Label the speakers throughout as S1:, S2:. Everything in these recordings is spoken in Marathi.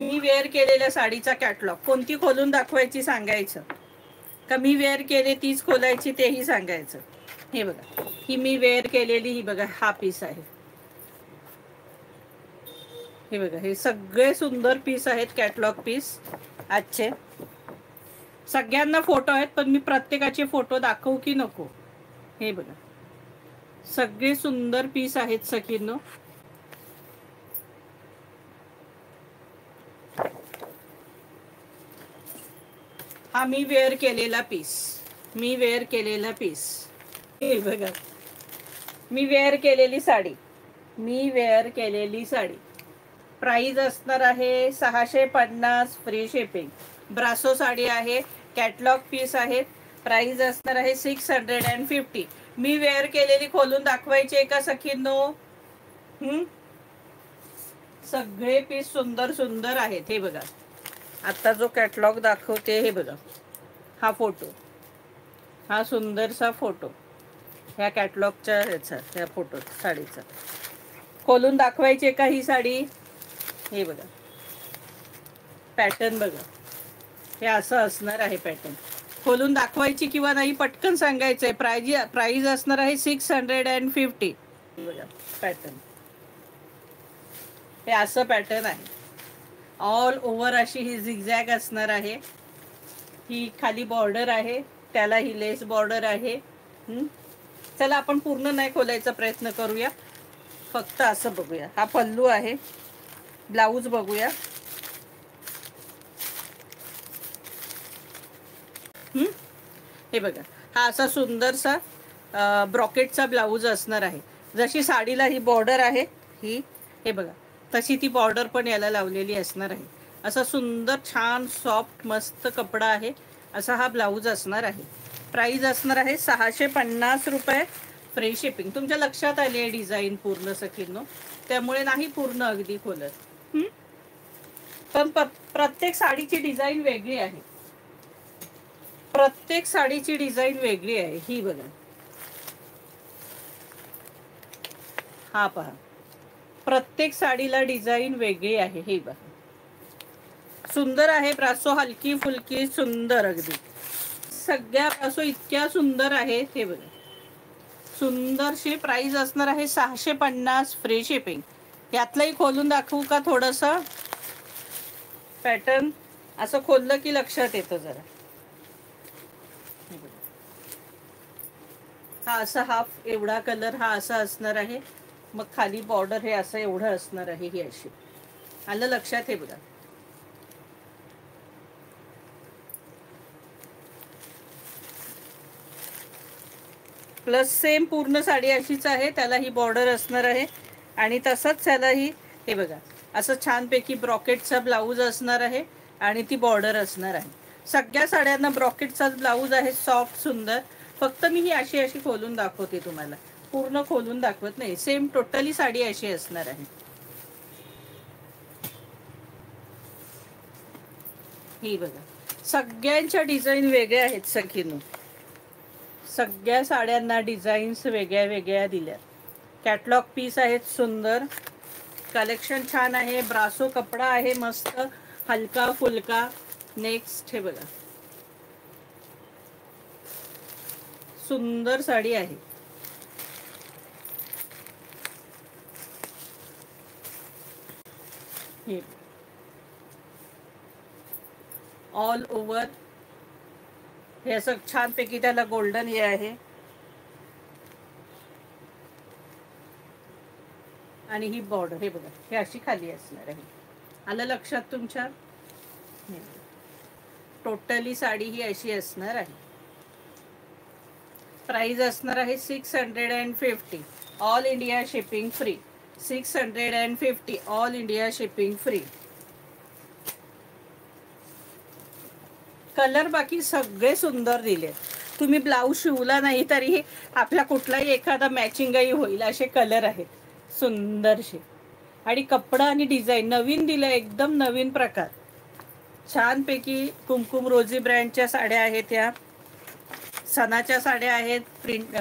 S1: मी वेअर केलेल्या साडीचा कॅटलॉग कोणती खोलून दाखवायची सांगायचं का मी वेअर केले तीच खोलायची तेही सांगायचं. हे बघा ही मी वेअर केलेली ही बघा हा पीस आहे. हे बघा हे सगळे सुंदर पीस आहेत कॅटलॉग पीस आजचे. सगळ्यांना फोटो आहेत पण मी प्रत्येकाचे फोटो दाखवू की नको. हे बघा सगळे सुंदर पीस आहेत सखींनो. हा मी वेअर केलेला पीस. मी वेअर केलेला पीस. हे बघा मी वेअर केलेली साडी. मी वेअर केलेली साडी. प्राइस असणार आहे 650 फ्री शिपिंग. ब्रासो साडी आहे. कॅटलॉग पीस आहेत. प्राइस असणार आहे 650. मी वेअर केलेली खोलून दाखवायची आहे का सखींनो? सगळे पीस सुंदर सुंदर आहेत. हे बघा आता जो कॅटलॉग दाखवते हे बघा हा फोटो. हा सुंदरसा फोटो ह्या कॅटलॉगच्या ह्याचा ह्या फोटो साडीचा खोलून दाखवायची का ही साडी? हे बघा पॅटर्न बघा हे असं असणार आहे. पॅटर्न खोलून दाखवायची किंवा नाही पटकन सांगायचं आहे. प्राइस असणार आहे 650. बघा पॅटर्न हे असं पॅटर्न आहे. ऑल ओव्हर अशी ही झिगझॅग असणार आहे. ही खाली बॉर्डर आहे त्याला ही लेस बॉर्डर आहे. चला आपण पूर्ण नाही खोलायचा प्रयत्न करूया. फक्त असं बघूया. हा पल्लू आहे. ब्लाऊज बघूया. हे बघा हा असा सुंदरसा ब्रॉकेटचा ब्लाऊज असणार आहे. जशी साडीला ही बॉर्डर आहे ही हे बघा तशी ती बॉर्डर पण याला लावलेली असणार आहे. असा सुंदर छान सॉफ्ट मस्त कपडा आहे. असा हा ब्लाऊज असणार आहे. प्राइस असणार आहे 650 रुपये फ्री शिपिंग. तुमच्या लक्षात आली आहे डिझाईन पूर्ण सखींनो त्यामुळे नाही पूर्ण अगदी खोलत. पण प्रत्येक साडीची डिझाईन वेगळी आहे. प्रत्येक साडीची डिझाईन वेगळी आहे. ही बघा हा पहा प्रत्येक साडीला डिझाईन वेगळी आहे. हे बघा सुंदर आहे. ब्रासो हलकी फुलकी सुंदर अगदी सगळ्या ब्रासो इतक्या सुंदर आहेत. हे बघा सुंदरशी. प्राइस असणार आहे 650 फ्री शिपिंग. यातलंही खोलून दाखवू का थोडंसं? पॅटर्न असं खोललं की लक्षात येतं जरा. हा असा हाफ एवढा कलर हा असा असणार आहे. मग खाली बॉर्डर हे असं एवढं असणार आहे. ही अशी आलं लक्षात? हे बघा प्लस सेम पूर्ण साडी अशीच आहे. त्याला ही बॉर्डर असणार आहे आणि तसंच त्याला ही हे बघा असं छानपैकी ब्रॉकेटचा ब्लाऊज असणार आहे आणि ती बॉर्डर असणार आहे. सगळ्या साड्यांना ब्रॉकेटचाच ब्लाऊज आहे सॉफ्ट सुंदर. फक्त मी ही अशी अशी खोलून दाखवते तुम्हाला. पूर्ण खोलून दाखवत नाही. सेम टोटली साडी अशी असणार आहे. ही बघा सगळ्यांच्या डिझाईन वेगळ्या आहेत सखींनो. सगळ्या साड्यांना डिझाईन्स वेगळ्या वेगळ्या दिल्या. कॅटलॉग पीस आहेत सुंदर. कलेक्शन छान आहे. ब्रासो कपडा आहे मस्त हलका फुलका. नेक्स्ट हे बघा सुंदर साडी आहे. हे ऑल ओव्हर हे असं छानपैकी त्याला गोल्डन हे आहे आणि ही बॉर्डर हे बघा हे अशी खाली असणार आहे. आलं लक्षात तुमच्या? टोटली साडी ही अशी असणार आहे. प्राइस असणार आहे 650. All India shipping free. 650 all India shipping free. Colour बाकी सगळे सुंदर दिले. तुम्ही ब्लाऊज शिवला नाही तरी आपला कुठलाही एखादा मॅचिंगही होईल असे कलर आहेत सुंदरसे. आणि कपडा आणि डिझाईन नवीन दिलं एकदम नवीन प्रकार. छानपैकी कुमकुम रोजी ब्रँडच्या साड्या आहेत. ह्या सणाच्या साड्या आहेत. प्रिंट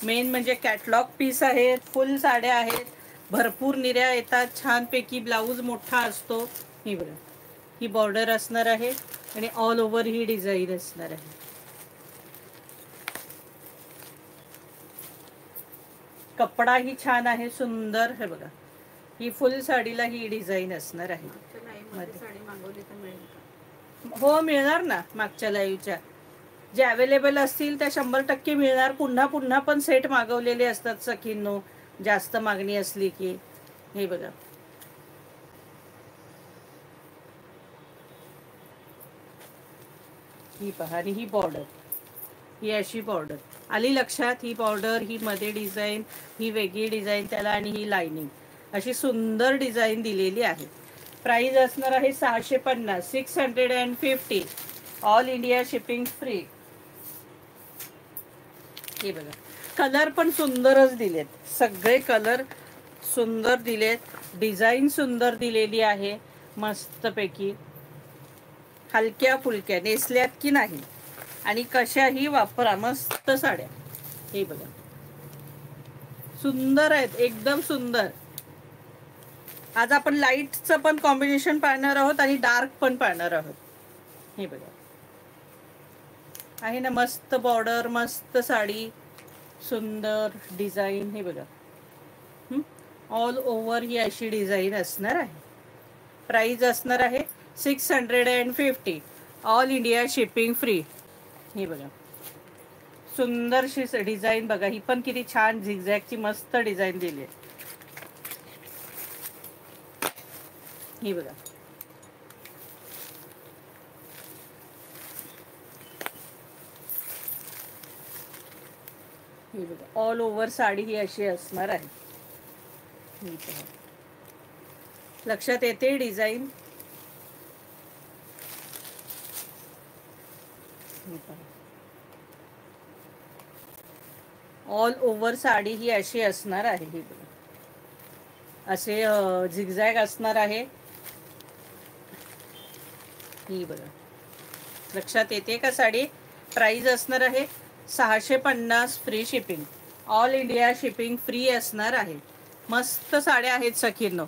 S1: मेन म्हणजे कॅटलॉग पीस आहेत. फुल साड्या आहेत. भरपूर निर्या येतात. छानपैकी ब्लाऊज मोठा असतो. ही बघा, ही बॉर्डर असणार आहे आणि ऑल ओव्हर ही डिझाईन असणार आहे. कपडा ही छान आहे, सुंदर. हे बघा, ही फुल साडीला ही डिझाईन असणार आहे. हो, मिळणार ना. मागच्या लाईव्हच्या जे अवेलेबल असतील त्या 100% मिळणार. पुन्हा पुन्हा पण सेट मागवलेले असतात सखींनो, जास्त मागणी असली की. हे बघा, ही पहा. आणि ही बॉर्डर, ही अशी बॉर्डर आली लक्षात. ही बॉर्डर, ही मध्ये डिझाईन, ही वेगळी डिझाईन त्याला, आणि ही लाइनिंग, अशी सुंदर डिझाईन दिलेली आहे. प्राइस असणार आहे 650, 650. All India shipping free. हे बघा, कलर पण सुंदरच दिलेत, सगळे कलर सुंदर दिलेत, डिझाईन सुंदर दिलेली आहे मस्तपैकी. हलक्या फुलक्या, नेसल्यात की नाही, आणि कशाही वापरा, मस्त साड्या. हे बघा, सुंदर आहेत, एकदम सुंदर. आज आपण लाईटचं पण कॉम्बिनेशन पाहणार आहोत आणि डार्क पण पाहणार आहोत. हे बघा, आहे ना मस्त बॉर्डर, मस्त साडी, सुंदर डिझाईन. हे बघा, ऑल ओव्हर ही अशी डिझाईन असणार आहे. प्राइस असणार आहे 650. All India shipping free. हे बघा, सुंदरशी डिझाईन बघा. ही पण किती छान झिगझॅगची मस्त डिझाईन दिली आहे. ही बघा, ही बघा, ऑल ओव्हर साडी ही अशी असणार आहे. ही पहा, लक्षात येते डिझाईन. ऑल ओव्हर साडी ही अशी असणार आहे. ही बघा, असे झिगझॅग असणार आहे. ही बघा, लक्षात येते का साडी. प्राइस असणार आहे 650, free shipping. All India shipping free असणार आहे. मस्त साड्या आहेत सखींनो.